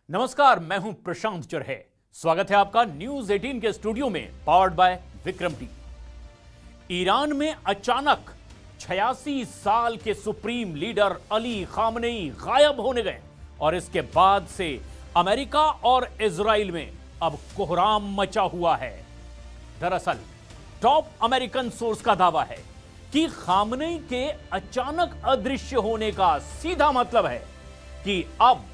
नमस्कार, मैं हूं प्रशांत चरहे। स्वागत है आपका न्यूज 18 के स्टूडियो में, powered by Vikram T. Iran में अचानक 86 साल के सुप्रीम लीडर अली खामनेई गायब होने गए और इसके बाद से अमेरिका और इजराइल में अब कोहराम मचा हुआ है। दरअसल टॉप अमेरिकन सोर्स का दावा है कि खामनेई के अचानक अदृश्य होने का सीधा मतलब है कि अब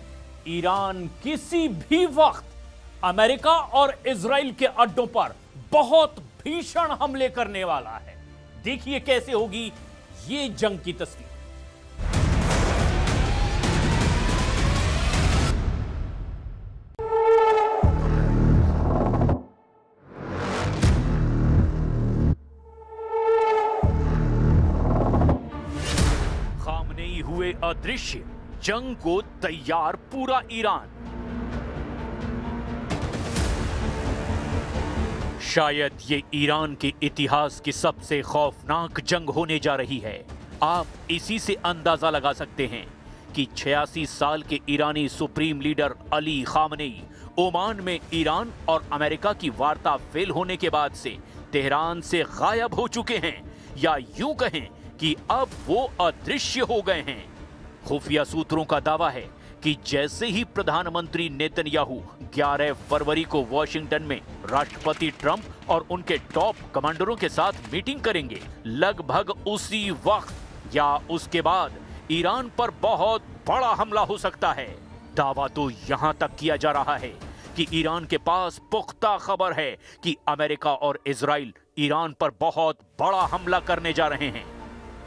ईरान किसी भी वक्त अमेरिका और इजराइल के अड्डों पर बहुत भीषण हमले करने वाला है। देखिए कैसे होगी ये जंग की तस्वीर। खामनेई हुए अदृश्य, जंग को तैयार पूरा ईरान। शायद ये ईरान के इतिहास की सबसे खौफनाक जंग होने जा रही है। आप इसी से अंदाजा लगा सकते हैं कि 86 साल के ईरानी supreme leader Ali Khamenei Oman में ईरान और अमेरिका की वार्ता फेल होने के बाद से तेहरान से गायब हो चुके हैं, या यूं कहें कि अब वो अदृश्य हो गए हैं। खुफिया सूत्रों का दावा है कि जैसे ही प्रधानमंत्री नेतन्याहू 11 फरवरी को वॉशिंगटन में राष्ट्रपति ट्रंप और उनके टॉप कमांडरों के साथ मीटिंग करेंगे, लगभग उसी वक्त या उसके बाद ईरान पर बहुत बड़ा हमला हो सकता है। दावा तो यहां तक किया जा रहा है कि ईरान के पास पुख्ता खबर है कि अमेरिका और इजराइल ईरान पर बहुत बड़ा हमला करने जा रहे हैं।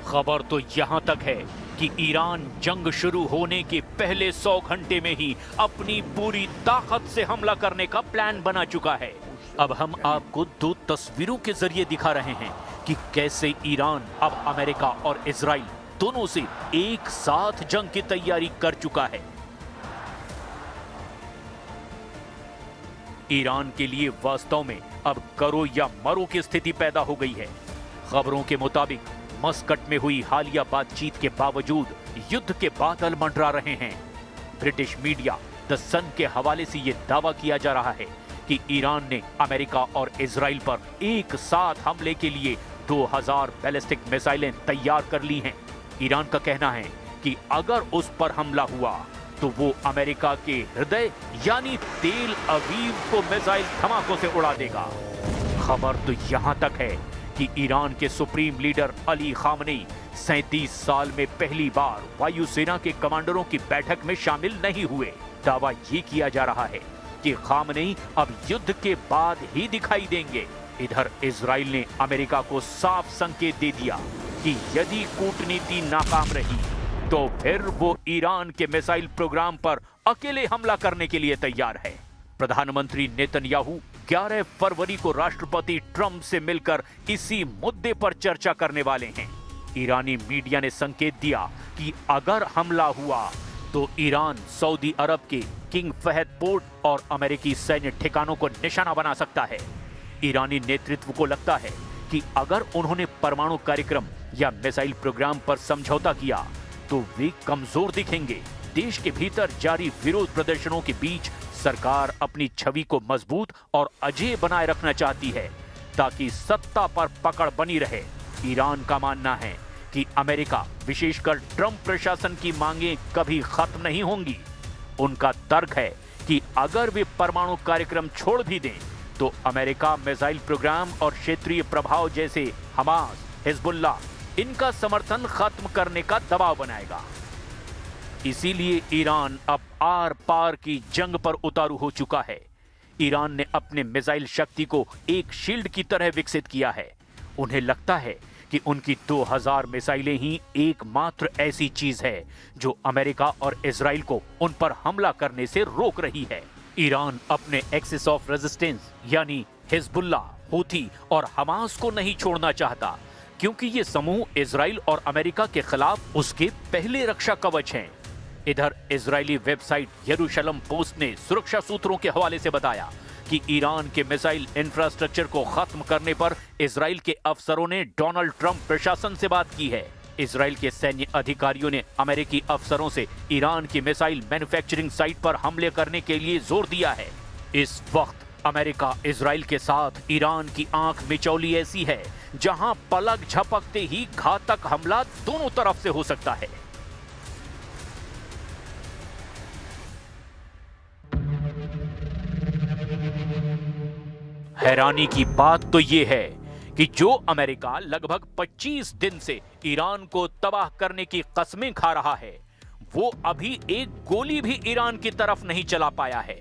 खबर तो यहां तक है कि ईरान जंग शुरू होने के पहले 100 घंटे में ही अपनी पूरी ताकत से हमला करने का प्लान बना चुका है। अब हम आपको 2 तस्वीरों के जरिए दिखा रहे हैं कि कैसे ईरान अब अमेरिका और इजराइल दोनों से एक साथ जंग की तैयारी कर चुका है। ईरान के लिए वास्तव में अब करो या मरो की स्थिति पैदा हो गई है। खबरों के मुताबिक मस्कट में हुई हालिया बातचीत के बावजूद युद्ध के बादल मंडरा रहे हैं। ब्रिटिश मीडिया द सन के हवाले से यह दावा किया जा रहा है कि ईरान ने अमेरिका और इजराइल पर एक साथ हमले के लिए 2000 बैलिस्टिक मिसाइलें तैयार कर ली हैं। ईरान का कहना है कि अगर उस पर हमला हुआ तो वो अमेरिका के हृदय यानी तेल अवीव को मिसाइल धमाकों से उड़ा देगा। खबर तो यहां तक है कि ईरान के सुप्रीम लीडर अली खामनेई 37 साल में पहली बार वायुसेना के कमांडरों की बैठक में शामिल नहीं हुए। दावा ये किया जा रहा है कि खामनेई अब युद्ध के बाद ही दिखाई देंगे। इधर इजराइल ने अमेरिका को साफ संकेत दे दिया कि यदि कूटनीति नाकाम रही तो फिर वो ईरान के मिसाइल प्रोग्राम पर अकेले हमला करने के लिए तैयार है। प्रधानमंत्री नेतन्याहू 11 फरवरी को राष्ट्रपति ट्रंप से मिलकर इसी मुद्दे पर चर्चा करने वाले हैं। ईरानी मीडिया ने संकेत दिया कि अगर हमला हुआ तो ईरान सऊदी अरब के किंग फहद पोर्ट और अमेरिकी सैन्य ठिकानों को निशाना बना सकता है। ईरानी नेतृत्व को लगता है कि अगर उन्होंने परमाणु कार्यक्रम या मिसाइल प्रोग्राम पर समझौता किया तो वे कमजोर दिखेंगे। देश के भीतर जारी विरोध प्रदर्शनों के बीच सरकार अपनी छवि को मजबूत और अजेय बनाए रखना चाहती है ताकि सत्ता पर पकड़ बनी रहे। ईरान का मानना है कि अमेरिका, विशेषकर ट्रंप प्रशासन की मांगें कभी खत्म नहीं होंगी। उनका तर्क है कि अगर वे परमाणु कार्यक्रम छोड़ भी दें तो अमेरिका मिसाइल प्रोग्राम और क्षेत्रीय प्रभाव जैसे हमास, हिजबुल्लाह, इनका समर्थन खत्म करने का दबाव बनाएगा। इसीलिए ईरान अब आर पार की जंग पर उतारू हो चुका है। ईरान ने अपने मिसाइल शक्ति को एक शील्ड की तरह विकसित किया है। उन्हें लगता है कि उनकी 2000 मिसाइलें ही एकमात्र ऐसी चीज है जो अमेरिका और इजराइल को उन पर हमला करने से रोक रही है। ईरान अपने एक्सिस ऑफ रेजिस्टेंस यानी हिजबुल्लाह, हूथी और हमास को नहीं छोड़ना चाहता, क्योंकि ये समूह इजराइल और अमेरिका के खिलाफ उसके पहले रक्षा कवच हैं। इधर इजरायली वेबसाइट यरूशलम पोस्ट ने सुरक्षा सूत्रों के हवाले से बताया कि ईरान के मिसाइल इंफ्रास्ट्रक्चर को खत्म करने पर इजराइल के अफसरों ने डोनाल्ड ट्रंप प्रशासन से बात की है। इजराइल के सैन्य अधिकारियों ने अमेरिकी अफसरों से ईरान की मिसाइल मैन्युफैक्चरिंग साइट पर हमले करने के लिए जोर दिया है। इस वक्त अमेरिका इजराइल के साथ ईरान की आंख मिचौली ऐसी है जहां पलक झपकते ही घातक हमला दोनों तरफ से हो सकता है। हैरानी की बात तो यह है कि जो अमेरिका लगभग 25 दिन से ईरान को तबाह करने की कस्में खा रहा है, वो अभी एक गोली भी ईरान की तरफ नहीं चला पाया है।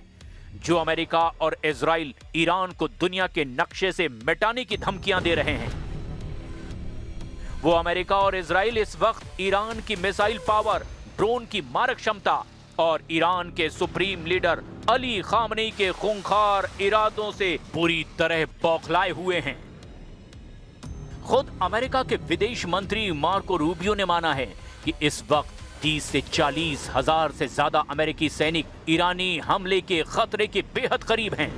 जो अमेरिका और इजराइल ईरान को दुनिया के नक्शे से मिटाने की धमकियां दे रहे हैं, वो अमेरिका और इजराइल इस वक्त ईरान की मिसाइल पावर, ड्रोन की मारक क्षमता और ईरान के सुप्रीम लीडर अली खामनेई के खूंखार इरादों से पूरी तरह बौखलाए हुए हैं। खुद अमेरिका के विदेश मंत्री मार्को रूबियो ने माना है कि इस वक्त 30 से 40 हजार से ज्यादा अमेरिकी सैनिक ईरानी हमले के खतरे के बेहद करीब हैं।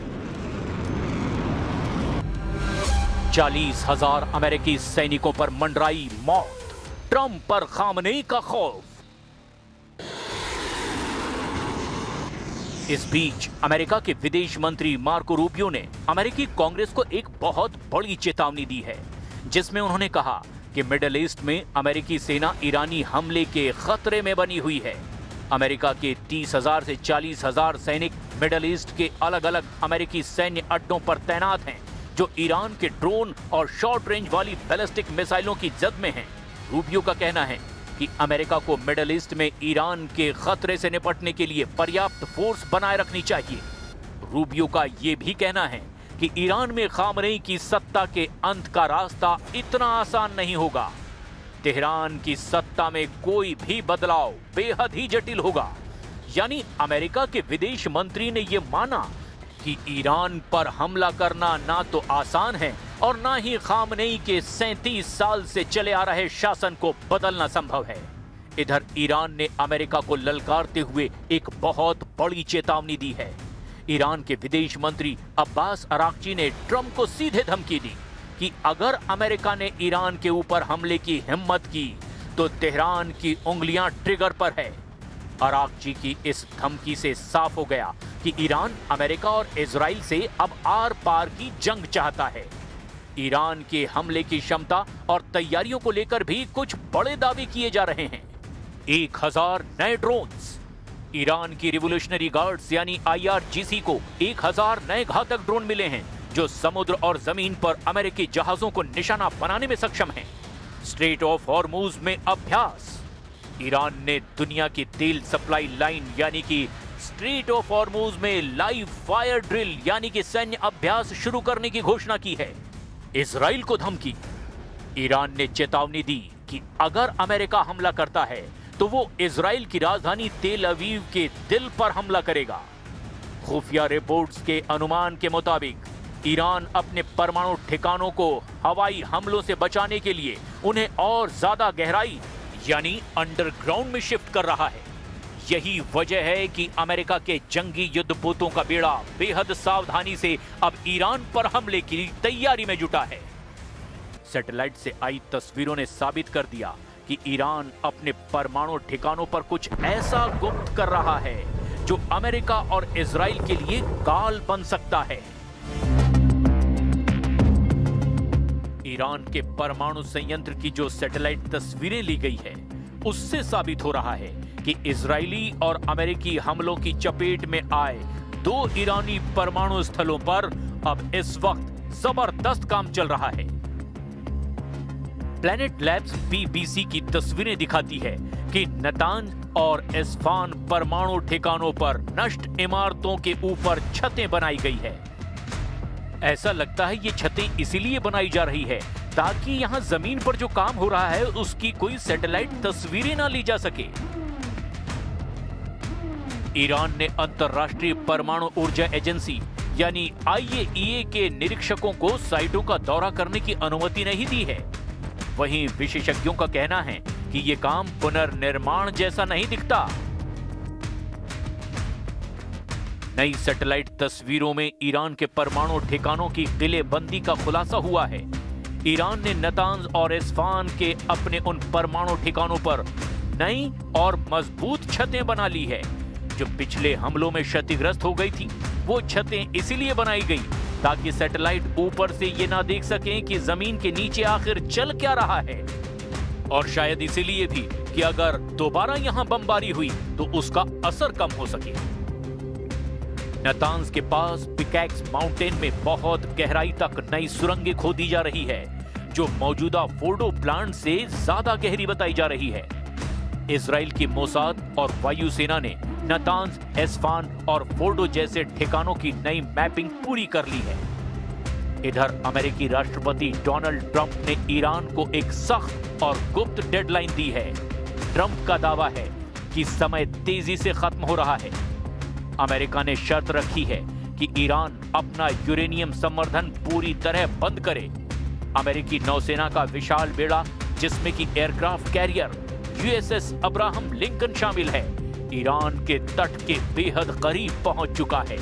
40,000 अमेरिकी सैनिकों पर मंडराई मौत, ट्रंप पर खामनेई का खौफ। इस बीच अमेरिका के विदेश मंत्री मार्को रूबियो ने अमेरिकी कांग्रेस को एक बहुत बड़ी चेतावनी दी है, जिसमें उन्होंने कहा कि मिडिल ईस्ट में अमेरिकी सेना ईरानी हमले के खतरे में बनी हुई है। अमेरिका के 30,000 से 40,000 सैनिक मिडिल ईस्ट के अलग अलग अमेरिकी सैन्य अड्डों पर तैनात हैं, जो ईरान के ड्रोन और शॉर्ट रेंज वाली बैलिस्टिक मिसाइलों की जद में हैं। रूबियो का कहना है कि अमेरिका को मिडिल ईस्ट में ईरान के खतरे से निपटने के लिए पर्याप्त फोर्स बनाए रखनी चाहिए। रूबियो का यह भी कहना है कि ईरान में खामनेई की सत्ता के अंत का रास्ता इतना आसान नहीं होगा। तेहरान की सत्ता में कोई भी बदलाव बेहद ही जटिल होगा। यानी अमेरिका के विदेश मंत्री ने यह माना कि ईरान पर हमला करना ना तो आसान है और ना ही खामनेई के 37 साल से चले आ रहे शासन को बदलना संभव है। इधर ईरान ने अमेरिका को ललकारते हुए एक बहुत बड़ी चेतावनी दी है। ईरान के विदेश मंत्री अब्बास अराक्ची ने ट्रंप को सीधे धमकी दी कि अगर अमेरिका ने ईरान के ऊपर हमले की हिम्मत की तो तेहरान की उंगलियां ट्रिगर पर है। अराक्ची की इस धमकी से साफ हो गया कि ईरान अमेरिका और इजराइल से अब आर पार की जंग चाहता है। ईरान के हमले की क्षमता और तैयारियों को लेकर भी कुछ बड़े दावे किए जा रहे हैं। 1000 नए ड्रोन्स, ईरान की रिवोल्यूशनरी गार्ड्स यानी IRGC को 1000 नए घातक ड्रोन मिले हैं, जो समुद्र और जमीन पर अमेरिकी जहाजों को निशाना बनाने में सक्षम हैं। स्ट्रेट ऑफ हॉर्मुज में अभ्यास, ईरान ने दुनिया की तेल सप्लाई लाइन यानी कि स्ट्रेट ऑफ हॉर्मुज में लाइव फायर ड्रिल यानी कि सैन्य अभ्यास शुरू करने की घोषणा की है। इजराइल को धमकी, ईरान ने चेतावनी दी कि अगर अमेरिका हमला करता है तो वो इजराइल की राजधानी तेल अवीव के दिल पर हमला करेगा। खुफिया रिपोर्ट्स के अनुमान के मुताबिक ईरान अपने परमाणु ठिकानों को हवाई हमलों से बचाने के लिए उन्हें और ज्यादा गहराई यानी अंडरग्राउंड में शिफ्ट कर रहा है। यही वजह है कि अमेरिका के जंगी युद्धपोतों का बेड़ा बेहद सावधानी से अब ईरान पर हमले की तैयारी में जुटा है। सैटेलाइट से आई तस्वीरों ने साबित कर दिया कि ईरान अपने परमाणु ठिकानों पर कुछ ऐसा गुप्त कर रहा है जो अमेरिका और इजराइल के लिए काल बन सकता है। ईरान के परमाणु संयंत्र की जो सैटेलाइट तस्वीरें ली गई है, उससे साबित हो रहा है कि इजरायली और अमेरिकी हमलों की चपेट में आए 2 ईरानी परमाणु स्थलों पर अब इस वक्त जबरदस्त काम चल रहा है। प्लैनेट लैब्स BBC की तस्वीरें दिखाती है कि नतांज और इस्फान परमाणु ठिकानों पर नष्ट इमारतों के ऊपर छतें बनाई गई है। ऐसा लगता है ये छतें इसीलिए बनाई जा रही है ताकि यहां जमीन पर जो काम हो रहा है उसकी कोई सैटेलाइट तस्वीरें ना ली जा सके। ईरान ने अंतर्राष्ट्रीय परमाणु ऊर्जा एजेंसी यानी IAEA के निरीक्षकों को साइटों का दौरा करने की अनुमति नहीं दी है। वहीं विशेषज्ञों का कहना है कि यह काम पुनर्निर्माण जैसा नहीं दिखता। नई सैटेलाइट तस्वीरों में ईरान के परमाणु ठिकानों की किलेबंदी का खुलासा हुआ है। ईरान ने नतांज और इस्फहान के अपने उन परमाणु ठिकानों पर नई और मजबूत छतें बना ली है। जो पिछले हमलों में क्षतिग्रस्त हो गई थी, वो छतें इसीलिए बनाई गई ताकि सैटेलाइट ऊपर से ये ना देख सकें कि जमीन के नीचे आखिर चल क्या रहा है। और शायद इसीलिए भी कि अगर दोबारा यहां बमबारी हुई तो उसका असर कम हो सके। नतांज के पास पिकैक्स माउंटेन में बहुत गहराई तक नई सुरंगें खोदी जा रही है, जो मौजूदा फोर्डो प्लांट से ज्यादा गहरी बताई जा रही है। इजराइल की मोसाद और वायुसेना ने नतांज, इस्फहान और फोर्डो जैसे ठिकानों की नई मैपिंग पूरी कर ली है। इधर अमेरिकी राष्ट्रपति डोनाल्ड ट्रंप ने ईरान को एक सख्त और गुप्त डेडलाइन दी है। ट्रंप का दावा है कि समय तेजी से खत्म हो रहा है। अमेरिका ने शर्त रखी है कि ईरान अपना यूरेनियम संवर्धन पूरी तरह बंद करे। अमेरिकी नौसेना का विशाल बेड़ा, जिसमें कि aircraft carrier USS Abraham Lincoln शामिल है, ईरान के तट के बेहद करीब पहुंच चुका है।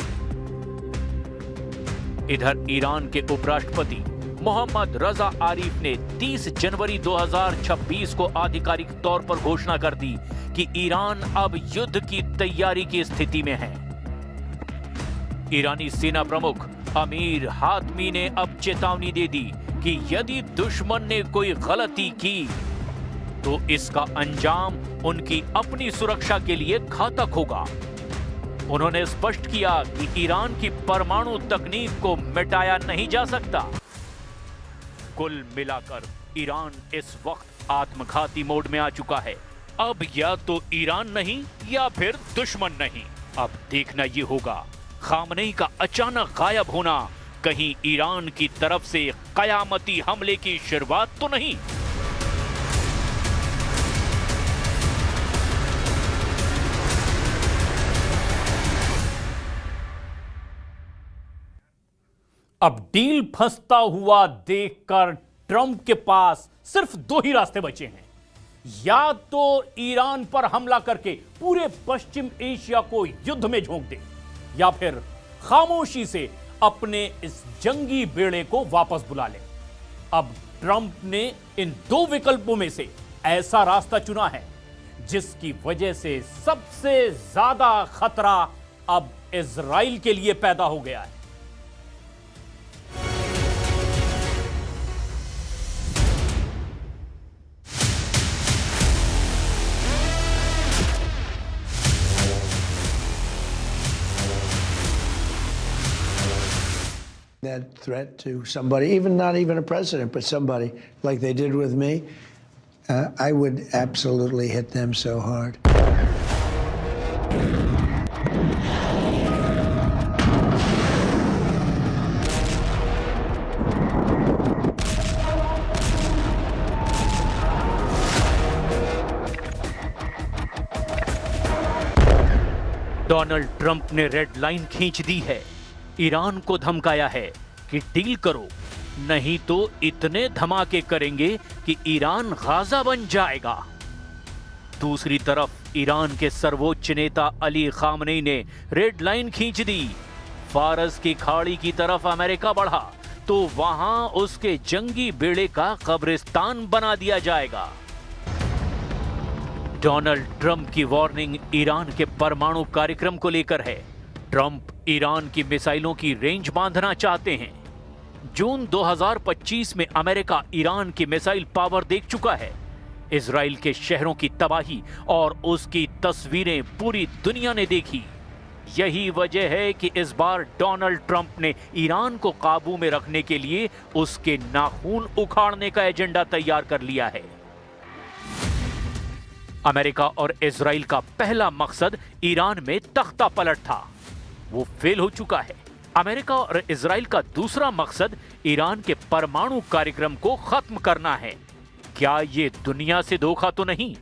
इधर ईरान के उपराष्ट्रपति मोहम्मद रजा आरिफ ने 30 जनवरी 2026 को आधिकारिक तौर पर घोषणा कर दी कि ईरान अब युद्ध की तैयारी की स्थिति में है। ईरानी सेना प्रमुख अमीर हातमी ने अब चेतावनी दे दी कि यदि दुश्मन ने कोई गलती की तो इसका अंजाम उनकी अपनी सुरक्षा के लिए घातक होगा। उन्होंने स्पष्ट किया कि ईरान की परमाणु तकनीक को मिटाया नहीं जा सकता। कुल मिलाकर ईरान इस वक्त आत्मघाती मोड में आ चुका है। अब या तो ईरान नहीं या फिर दुश्मन नहीं। अब देखना यह होगा, खामनेई का अचानक गायब होना कहीं ईरान की तरफ से कयामती हमले की शुरुआत तो नहीं। अब डील फंसता हुआ देखकर ट्रंप के पास सिर्फ दो ही रास्ते बचे हैं। या तो ईरान पर हमला करके पूरे पश्चिम एशिया को युद्ध में झोंक दे, या फिर खामोशी से अपने इस जंगी बेड़े को वापस बुला ले। अब ट्रंप ने इन दो विकल्पों में से ऐसा रास्ता चुना है जिसकी वजह से सबसे ज्यादा खतरा अब इजराइल के लिए पैदा हो गया है। That threat to somebody, even not even a president, but somebody like they did with me, I would absolutely hit them so hard. Donald Trump ने रेड लाइन खींच दी है। ईरान को धमकाया है कि डील करो, नहीं तो इतने धमाके करेंगे कि ईरान गाजा बन जाएगा। दूसरी तरफ ईरान के सर्वोच्च नेता अली खामनेई ने रेड लाइन खींच दी। फारस की खाड़ी की तरफ अमेरिका बढ़ा तो वहां उसके जंगी बेड़े का कब्रिस्तान बना दिया जाएगा। डोनाल्ड ट्रंप की वार्निंग ईरान के परमाणु कार्यक्रम को लेकर है। ट्रंप ईरान की मिसाइलों की रेंज बांधना चाहते हैं। जून 2025 में अमेरिका ईरान की मिसाइल पावर देख चुका है। इजराइल के शहरों की तबाही और उसकी तस्वीरें पूरी दुनिया ने देखी। यही वजह है कि इस बार डोनाल्ड ट्रंप ने ईरान को काबू में रखने के लिए उसके नाखून उखाड़ने का एजेंडा तैयार कर लिया है। अमेरिका और इजराइल का पहला मकसद ईरान में तख्ता पलट था, वो फेल हो चुका है। अमेरिका और इजराइल का दूसरा मकसद ईरान के परमाणु कार्यक्रम को खत्म करना है। क्या ये दुनिया से धोखा तो नहीं?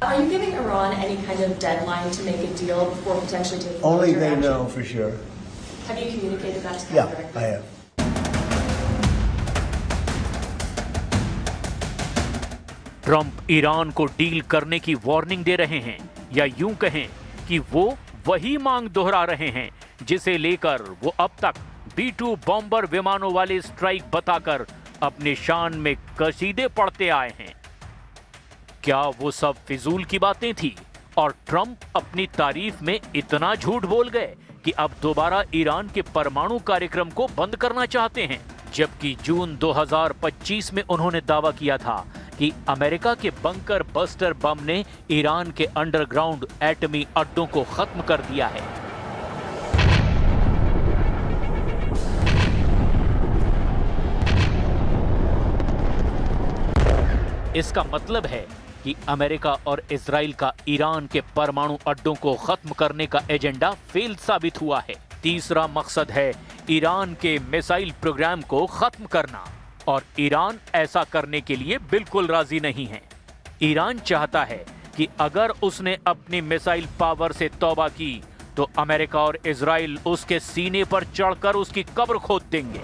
Are you giving Iran any kind of deadline to make a deal before potentially taking Only major they action? know for sure. Have you communicated that to them Yeah, directly? I have. Trump Iran को deal करने की warning दे रहे हैं, या यूं कहें कि वो वही मांग दोहरा रहे हैं जिसे लेकर वो अब तक B-2 बॉम्बर विमानों वाले स्ट्राइक बताकर अपनी शान में कसीदे पढ़ते आए हैं। क्या वो सब फिजूल की बातें थी और ट्रंप अपनी तारीफ में इतना झूठ बोल गए कि अब दोबारा ईरान के परमाणु कार्यक्रम को बंद करना चाहते हैं, जबकि जून 2025 में उन्होंने दावा किया था कि अमेरिका के बंकर बस्टर बम ने ईरान के अंडरग्राउंड एटमी अड्डों को खत्म कर दिया है। इसका मतलब है कि अमेरिका और इजराइल का ईरान के परमाणु अड्डों को खत्म करने का एजेंडा फेल साबित हुआ है। तीसरा मकसद है ईरान के मिसाइल प्रोग्राम को खत्म करना, और ईरान ऐसा करने के लिए बिल्कुल राजी नहीं है। ईरान चाहता है कि अगर उसने अपनी मिसाइल पावर से तौबा की तो अमेरिका और इजराइल उसके सीने पर चढ़कर उसकी कब्र खोद देंगे।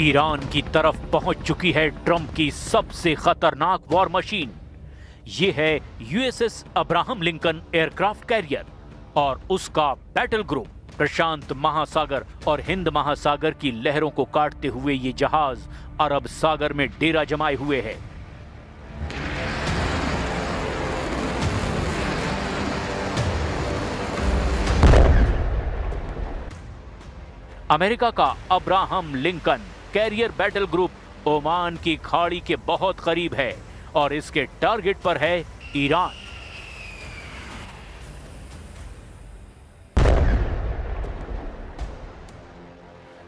ईरान की तरफ पहुंच चुकी है ट्रंप की सबसे खतरनाक वॉर मशीन। ये है USS Abraham Lincoln aircraft carrier और उसका बैटल ग्रुप। प्रशांत महासागर और हिंद महासागर की लहरों को काटते हुए ये जहाज अरब सागर में डेरा जमाए हुए है। अमेरिका का Abraham Lincoln carrier battle group Oman की खाड़ी के बहुत करीब है और इसके टारगेट पर है ईरान।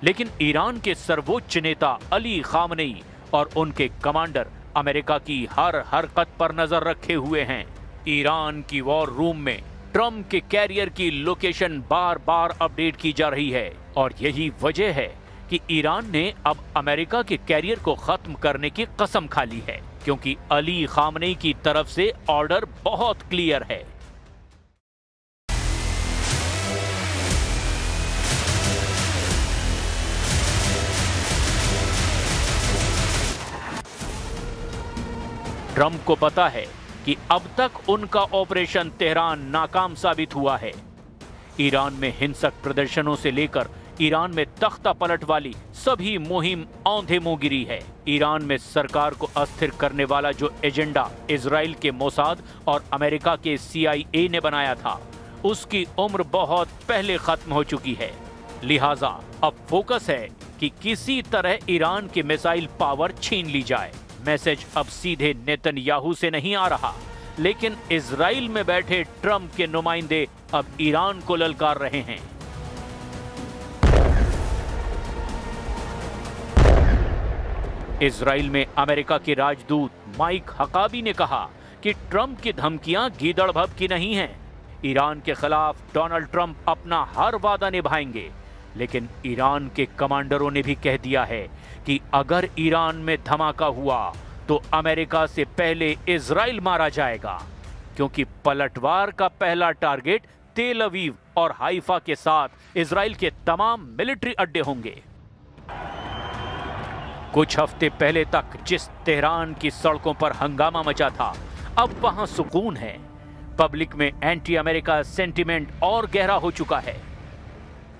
लेकिन ईरान के सर्वोच्च नेता अली खामनेई और उनके कमांडर अमेरिका की हर हरकत पर नजर रखे हुए हैं। ईरान की वॉर रूम में ट्रंप के कैरियर की लोकेशन बार बार अपडेट की जा रही है और यही वजह है कि ईरान ने अब अमेरिका के कैरियर को खत्म करने की कसम खा ली है, क्योंकि अली खामनेई की तरफ से ऑर्डर बहुत क्लियर है। ट्रंप को पता है कि अब तक उनका ऑपरेशन तेहरान नाकाम साबित हुआ है। ईरान में हिंसक प्रदर्शनों से लेकर ईरान में तख्ता पलट वाली सभी मुहिम औंधे मुंह गिरी है। ईरान में सरकार को अस्थिर करने वाला जो एजेंडा इजराइल के मोसाद और अमेरिका के CIA ने बनाया था, उसकी उम्र बहुत पहले खत्म हो चुकी है। लिहाजा अब फोकस है कि किसी तरह ईरान के मिसाइल पावर छीन ली जाए। मैसेज अब सीधे नेतन्याहू से नहीं आ रहा, लेकिन इजराइल में बैठे ट्रंप के नुमाइंदे अब ईरान को ललकार रहे हैं। इजराइल में अमेरिका के राजदूत माइक हकाबी ने कहा कि ट्रंप की धमकियां गीदड़ भब की नहीं हैं। ईरान के खिलाफ डोनाल्ड ट्रंप अपना हर वादा निभाएंगे, लेकिन ईरान के कमांडरों ने भी कह दिया है कि अगर ईरान में धमाका हुआ तो अमेरिका से पहले इजराइल मारा जाएगा, क्योंकि पलटवार का पहला टारगेट तेल अवीव और हाइफा के साथ इजराइल के तमाम मिलिट्री अड्डे होंगे। कुछ हफ्ते पहले तक जिस तेहरान की सड़कों पर हंगामा मचा था, अब वहां सुकून है। पब्लिक में एंटी अमेरिका सेंटिमेंट और गहरा हो चुका है।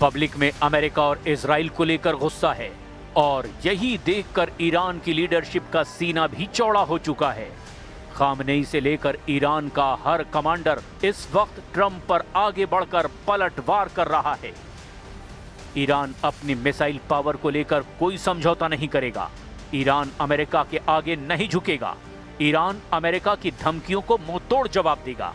पब्लिक में अमेरिका और इजराइल को लेकर गुस्सा है और यही देखकर ईरान की लीडरशिप का सीना भी चौड़ा हो चुका है। खामनेई से लेकर ईरान का हर कमांडर इस वक्त ट्रंप पर आगे बढ़कर पलटवार कर रहा है। ईरान अपनी मिसाइल पावर को लेकर कोई समझौता नहीं करेगा। ईरान अमेरिका के आगे नहीं झुकेगा। ईरान अमेरिका की धमकियों को मुंहतोड़ जवाब देगा।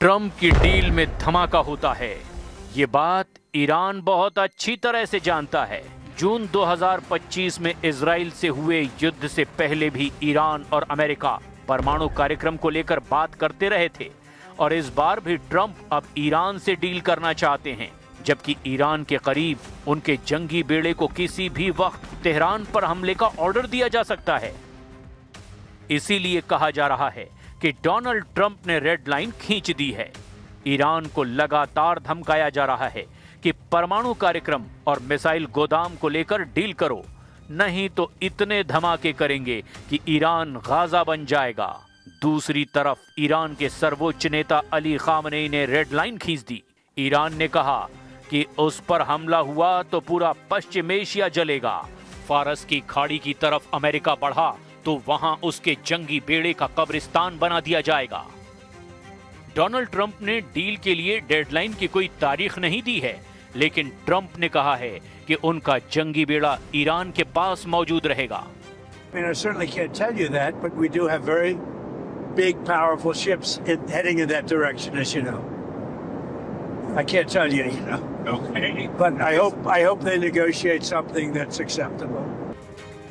ट्रंप की डील में धमाका होता है, ये बात ईरान बहुत अच्छी तरह से जानता है। जून 2025 में इजराइल से हुए युद्ध से पहले भी ईरान और अमेरिका परमाणु कार्यक्रम को लेकर बात करते रहे थे और इस बार भी ट्रंप अब ईरान से डील करना चाहते हैं, जबकि ईरान के करीब उनके जंगी बेड़े को किसी भी वक्त तेहरान पर हमले का ऑर्डर दिया जा सकता है। इसीलिए कहा जा रहा है कि डोनाल्ड ट्रंप ने रेड लाइन खींच दी है। ईरान को लगातार धमकाया जा रहा है कि परमाणु कार्यक्रम और मिसाइल गोदाम को लेकर डील करो, नहीं तो इतने धमाके करेंगे कि ईरान गाजा बन जाएगा। दूसरी तरफ ईरान के सर्वोच्च नेता अली खामनेई ने रेड लाइन खींच दी। ईरान ने कहा कि उस पर हमला हुआ तो पूरा पश्चिम एशिया जलेगा। फारस की खाड़ी की तरफ अमेरिका बढ़ा तो वहां उसके जंगी बेड़े का कब्रिस्तान बना दिया जाएगा। डोनाल्ड ट्रंप ने डील के लिए डेडलाइन की कोई तारीख नहीं दी है, लेकिन ट्रंप ने कहा है कि उनका जंगी बेड़ा ईरान के पास मौजूद रहेगा। I mean, I certainly can't tell you that, but we do have very big, powerful ships heading in that direction, as you know. I can't tell you, you know. Okay. But I hope they negotiate something that's acceptable.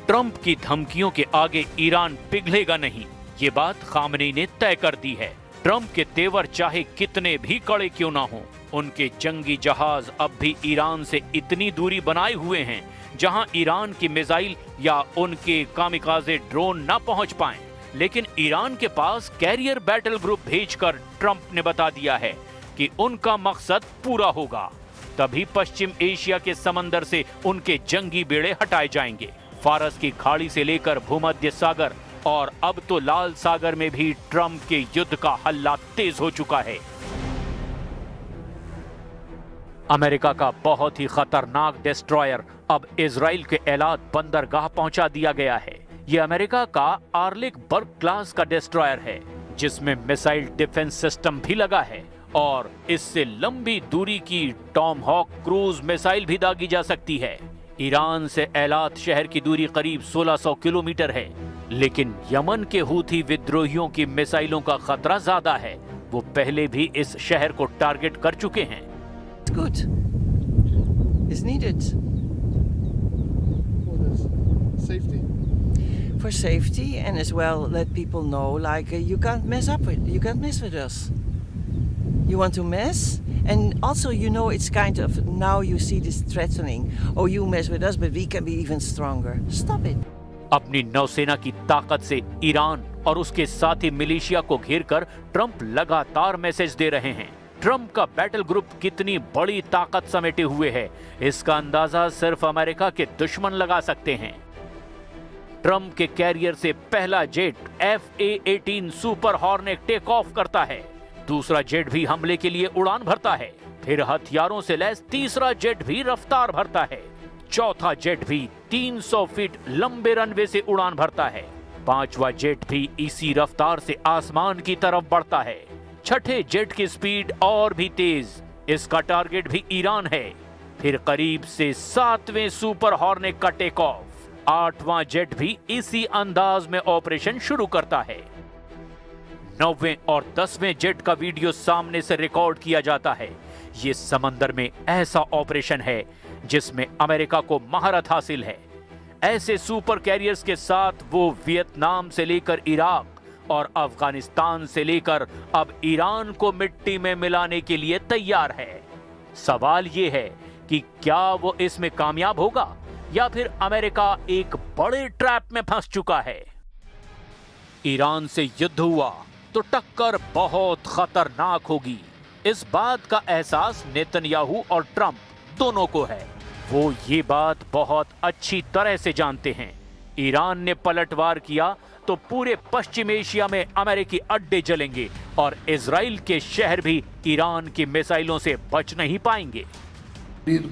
Trump की धमकियों के आगे Iran पिघलेगा नहीं, ये बात Khamenei ने तय कर दी है। ट्रंप के तेवर चाहे कितने भी कड़े क्यों ना हों, उनके जंगी जहाज अब भी ईरान से इतनी दूरी बनाए हुए हैं जहां ईरान की मिसाइल या उनके कामिकाज़े ड्रोन ना पहुंच पाएं। लेकिन ईरान के पास कैरियर बैटल ग्रुप भेजकर ट्रंप ने बता दिया है कि उनका मकसद पूरा होगा, तभी पश्चिम एशिया के समंदर से उनके जंगी बेड़े हटाए जाएंगे। फारस की खाड़ी से लेकर भूमध्य सागर और अब तो लाल सागर में भी ट्रंप के युद्ध का हल्ला तेज हो चुका है। अमेरिका का बहुत ही खतरनाक डिस्ट्रॉयर अब इजराइल के एलात बंदरगाह पहुंचा दिया गया है। यह अमेरिका का आर्लिक बर्ग क्लास का डिस्ट्रॉयर है, जिसमें मिसाइल डिफेंस सिस्टम भी लगा है और इससे लंबी दूरी की टॉमहॉक क्रूज मिसाइल भी दागी जा सकती है। ईरान से एलात शहर की दूरी करीब 1600 किलोमीटर है, लेकिन यमन के हूथी विद्रोहियों की मिसाइलों का खतरा ज्यादा है। वो पहले भी इस शहर को टारगेट कर चुके हैं। Good. It's needed. Safety. For safety and as well let people know like you can't mess with us. You want to mess? And also, you know, it's kind of now you see this threatening. Oh, you mess with us, but we can be even stronger. Stop it. अपनी नौसेना की ताकत से Iran और उसके साथी militia को घेरकर Trump लगातार मैसेज दे रहे हैं। ट्रंप का बैटल ग्रुप कितनी बड़ी ताकत समेटे हुए है, इसका अंदाजा सिर्फ अमेरिका के दुश्मन लगा सकते हैं। ट्रंप के कैरियर से पहला jet F/A-18 super hornet take off करता है, दूसरा जेट भी हमले के लिए उड़ान भरता है, फिर हथियारों से लैस तीसरा जेट भी रफ्तार भरता है, चौथा जेट भी 300 फीट लंबे रनवे से उड़ान भरता है, पांचवा जेट भी इसी रफ्तार से आसमान की तरफ बढ़ता है, छठे जेट की स्पीड और भी तेज, इसका टारगेट भी ईरान है, फिर करीब से 7वें सुपर हॉर्नेट का टेक ऑफ, 8वां जेट भी इसी अंदाज में ऑपरेशन शुरू करता है। 9वें और 10वें जेट का वीडियो सामने से रिकॉर्ड किया जाता है। ये समंदर में ऐसा ऑपरेशन है जिसमें अमेरिका को महारत हासिल है। ऐसे सुपर कैरियर्स के साथ वो वियतनाम से लेकर इराक और अफगानिस्तान से लेकर अब ईरान को मिट्टी में मिलाने के लिए तैयार है। सवाल ये है कि क्या वो इसमें कामयाब होगा या फिर अमेरिका एक बड़े ट्रैप में फंस चुका है। ईरान से युद्ध हुआ तो टक्कर बहुत खतरनाक होगी। इस बात का एहसास नेतन्याहू और ट्रंप दोनों को है। वो ये बात बहुत अच्छी तरह से जानते हैं। ईरान ने पलटवार किया तो पूरे पश्चिम एशिया में अमेरिकी अड्डे जलेंगे और इजराइल के शहर भी ईरान की मिसाइलों से बच नहीं पाएंगे।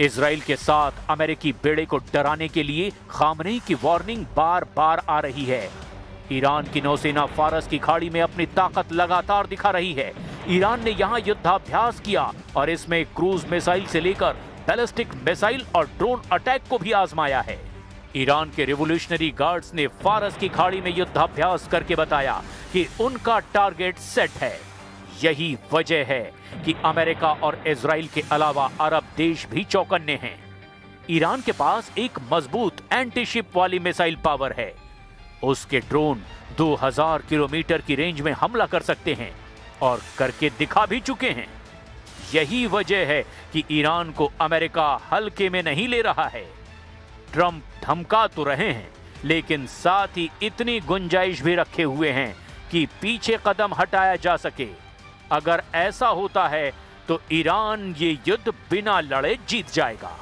इजराइल के साथ अमेरिकी बेड़े को डराने के लिए खामनेई की वार्निंग बार बार आ रही है। ईरान की नौसेना फारस की खाड़ी में अपनी ताकत लगातार दिखा रही है। ईरान ने यहां युद्धाभ्यास किया और इसमें क्रूज मिसाइल से लेकर बैलिस्टिक मिसाइल और ड्रोन अटैक को भी आजमाया है। ईरान के रिवोल्यूशनरी गार्ड्स ने फारस की खाड़ी में युद्धाभ्यास करके बताया कि उनका टारगेट सेट है। यही वजह है कि अमेरिका और इजराइल के अलावा अरब देश भी चौकन्ने हैं। ईरान के पास एक मजबूत एंटी शिप वाली मिसाइल पावर है। उसके ड्रोन 2000 किलोमीटर की रेंज में हमला कर सकते हैं और करके दिखा भी चुके हैं। यही वजह है कि ईरान को अमेरिका हल्के में नहीं ले रहा है। ट्रंप धमका तो रहे हैं, लेकिन साथ ही इतनी गुंजाइश भी रखे हुए हैं कि पीछे कदम हटाया जा सके। अगर ऐसा होता है तो ईरान ये युद्ध बिना लड़े जीत जाएगा।